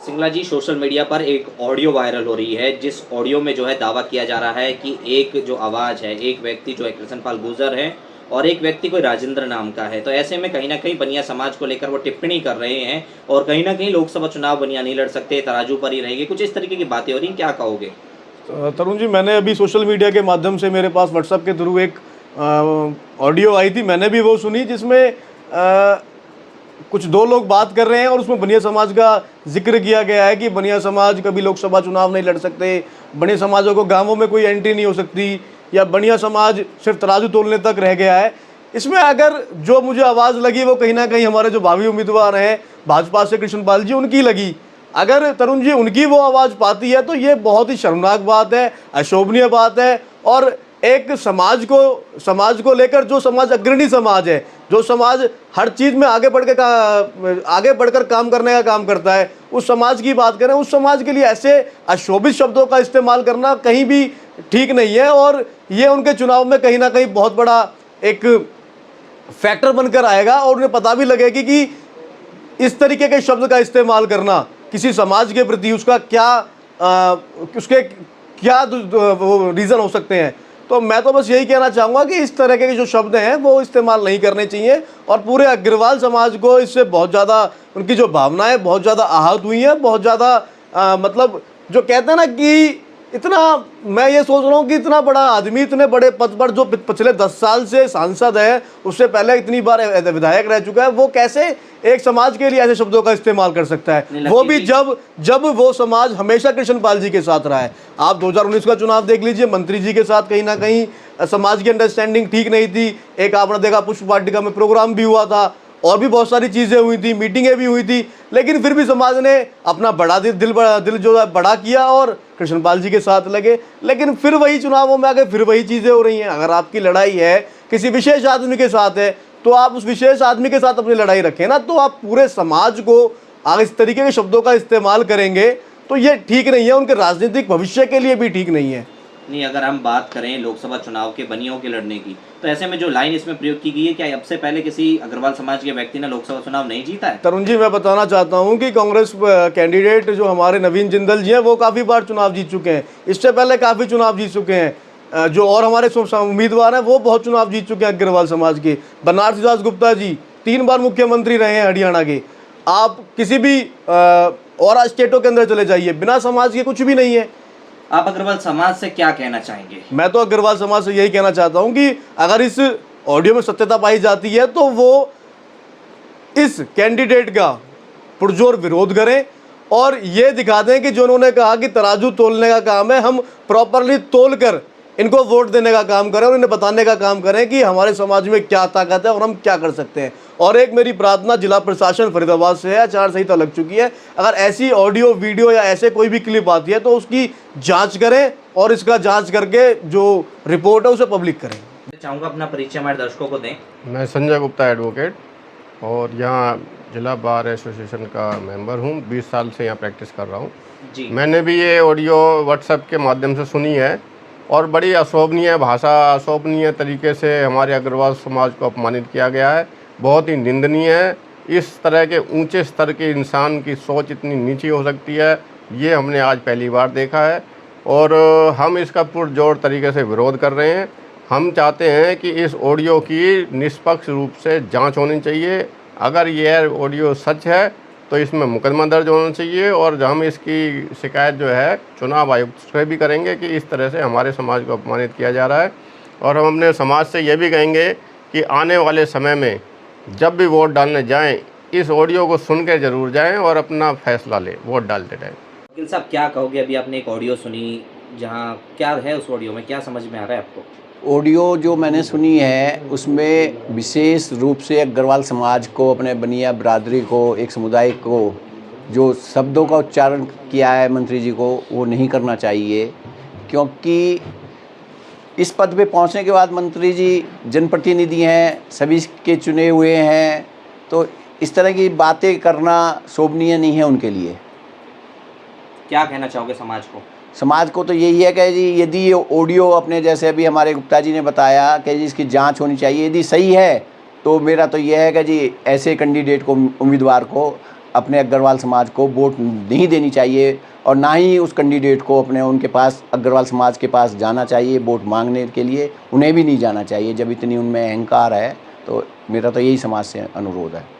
सिंगला जी, social media पर एक audio viral हो रही है, जिस ऑडियो में जो है दावा किया जा रहा है कि एक जो आवाज़ है, एक व्यक्ति जो है कृष्णपाल गुर्जर है और एक व्यक्ति कोई राजेंद्र नाम का है। तो ऐसे में कहीं न कहीं बनिया समाज को लेकर वो टिप्पणी कर रहे हैं और कहीं न कहीं लोकसभा चुनाव बनिया नहीं लड़ सकते, तराजू पर ही रहेंगे। कुछ इस तरीके की बातें हो रही हैं, क्या कहोगे? तरुण जी, मैंने अभी सोशल मीडिया के माध्यम से मेरे पास व्हाट्सएप के थ्रू एक ऑडियो आई थी, मैंने भी वो सुनी, जिसमें कुछ दो लोग बात कर रहे हैं और उसमें बनिया समाज का जिक्र किया गया है कि बनिया समाज कभी लोकसभा चुनाव नहीं लड़ सकते, बनिया समाजों को गांवों में कोई एंट्री नहीं हो सकती, या बनिया समाज सिर्फ तराजू तोलने तक रह गया है। इसमें अगर जो मुझे आवाज़ लगी वो कहीं ना कहीं हमारे जो भावी उम्मीदवार हैं भाजपा से कृष्णपाल जी, उनकी लगी। अगर तरुण जी उनकी वो आवाज़ पाती है तो ये बहुत ही शर्मनाक बात है, अशोभनीय बात है। और एक समाज को लेकर, जो समाज अग्रणी समाज है, जो समाज हर चीज़ में आगे बढ़कर काम करने का काम करता है, उस समाज की बात करें, उस समाज के लिए ऐसे अशोभित शब्दों का इस्तेमाल करना कहीं भी ठीक नहीं है। और ये उनके चुनाव में कहीं ना कहीं बहुत बड़ा एक फैक्टर बनकर आएगा और उन्हें पता भी लगेगी कि इस तरीके के शब्द का इस्तेमाल करना किसी समाज के प्रति उसका क्या उसके क्या वो रीज़न हो सकते हैं। तो मैं तो बस यही कहना चाहूँगा कि इस तरह के जो शब्द हैं वो इस्तेमाल नहीं करने चाहिए। और पूरे अग्रवाल समाज को इससे बहुत ज़्यादा, उनकी जो भावनाएं बहुत ज़्यादा आहत हुई हैं, बहुत ज़्यादा मतलब जो कहते हैं ना कि इतना, मैं ये सोच रहा हूँ कि इतना बड़ा आदमी इतने बड़े पद पर, जो पिछले 10 साल से सांसद है, उससे पहले इतनी बार विधायक रह चुका है, वो कैसे एक समाज के लिए ऐसे शब्दों का इस्तेमाल कर सकता है, वो भी जब वो समाज हमेशा कृष्णपाल जी के साथ रहा है। आप 2019 का चुनाव देख लीजिए, मंत्री जी के साथ कहीं ना कहीं समाज की अंडरस्टैंडिंग ठीक नहीं थी। एक आपने देखा पुष्प वाटिका में प्रोग्राम भी हुआ था और भी बहुत सारी चीज़ें हुई थी, मीटिंगें भी हुई थी, लेकिन फिर भी समाज ने अपना दिल जो है बड़ा किया और कृष्णपाल जी के साथ लगे। लेकिन फिर वही चुनावों में आगे फिर वही चीज़ें हो रही हैं। अगर आपकी लड़ाई है किसी विशेष आदमी के साथ है तो आप उस विशेष आदमी के साथ अपनी लड़ाई रखें ना, तो आप पूरे समाज को अगर इस तरीके के शब्दों का इस्तेमाल करेंगे तो ये ठीक नहीं है, उनके राजनीतिक भविष्य के लिए भी ठीक नहीं है। नहीं, अगर हम बात करें लोकसभा चुनाव के बनियों के लड़ने की, तो ऐसे में जो लाइन इसमें प्रयोग की गई है, क्या अब से पहले किसी अग्रवाल समाज के व्यक्ति ने लोकसभा चुनाव नहीं जीता है? तरुण जी, मैं बताना चाहता हूं कि कांग्रेस कैंडिडेट जो हमारे नवीन जिंदल जी हैं वो काफ़ी बार चुनाव जीत चुके हैं, इससे पहले काफ़ी चुनाव जीत चुके हैं। जो और हमारे उम्मीदवार हैं वो बहुत चुनाव जीत चुके हैं अग्रवाल समाज के। बनारसी दास गुप्ता जी 3 बार मुख्यमंत्री रहे हैं हरियाणा के। आप किसी भी और स्टेटों के अंदर चले जाइए, बिना समाज के कुछ भी नहीं है। आप अग्रवाल समाज से क्या कहना चाहेंगे? मैं तो अग्रवाल समाज से यही कहना चाहता हूं कि अगर इस ऑडियो में सत्यता पाई जाती है तो वो इस कैंडिडेट का पुरजोर विरोध करें और ये दिखा दें कि जो उन्होंने कहा कि तराजू तोलने का काम है, हम प्रॉपरली तोल कर इनको वोट देने का काम करें और इन्हें बताने का काम करें कि हमारे समाज में क्या ताकत है और हम क्या कर सकते हैं। और एक मेरी प्रार्थना जिला प्रशासन फरीदाबाद से है, आचार संहिता लग चुकी है, अगर ऐसी ऑडियो वीडियो या ऐसे कोई भी क्लिप आती है तो उसकी जांच करें और इसका जांच करके जो रिपोर्ट है उसे पब्लिक करें। मैं चाहूँगा अपना परिचय हमारे दर्शकों को दें। मैं संजय गुप्ता एडवोकेट और यहाँ जिला बार एसोसिएशन का मेंबर हूँ। 20 साल से यहाँ प्रैक्टिस कर रहा हूँ जी। मैंने भी ये ऑडियो व्हाट्सएप के माध्यम से सुनी है और बड़ी अशोभनीय भाषा, अशोभनीय तरीके से हमारे अग्रवाल समाज को अपमानित किया गया है। बहुत ही निंदनीय है। इस तरह के ऊंचे स्तर के इंसान की सोच इतनी नीची हो सकती है, ये हमने आज पहली बार देखा है और हम इसका पुरजोर तरीके से विरोध कर रहे हैं। हम चाहते हैं कि इस ऑडियो की निष्पक्ष रूप से जांच होनी चाहिए। अगर यह ऑडियो सच है तो इसमें मुकदमा दर्ज होना चाहिए और हम इसकी शिकायत जो है चुनाव आयुक्त से भी करेंगे कि इस तरह से हमारे समाज को अपमानित किया जा रहा है। और हम अपने समाज से ये भी कहेंगे कि आने वाले समय में जब भी वोट डालने जाएं, इस ऑडियो को सुन के ज़रूर जाएं और अपना फैसला लें वोट डालते टाइम। वकील साहब, क्या कहोगे? अभी आपने एक ऑडियो सुनी, जहाँ क्या है उस ऑडियो में, क्या समझ में आ रहा है आपको? ऑडियो जो मैंने सुनी है उसमें विशेष रूप से अग्रवाल समाज को, अपने बनिया बिरादरी को, एक समुदाय को जो शब्दों का उच्चारण किया है मंत्री जी को, वो नहीं करना चाहिए। क्योंकि इस पद पे पहुंचने के बाद मंत्री जी जनप्रतिनिधि हैं, सभी के चुने हुए हैं, तो इस तरह की बातें करना शोभनीय नहीं है उनके लिए। क्या कहना चाहोगे समाज को? समाज को तो यही है कि जी यदि ये ऑडियो अपने जैसे अभी हमारे गुप्ता जी ने बताया कि जी इसकी जांच होनी चाहिए, यदि सही है तो मेरा तो यह है कि जी ऐसे कैंडिडेट को, उम्मीदवार को अपने अग्रवाल समाज को वोट नहीं देनी चाहिए और ना ही उस कैंडिडेट को अपने उनके पास अग्रवाल समाज के पास जाना चाहिए वोट मांगने के लिए। उन्हें भी नहीं जाना चाहिए जब इतनी उनमें अहंकार है। तो मेरा तो यही समाज से अनुरोध है।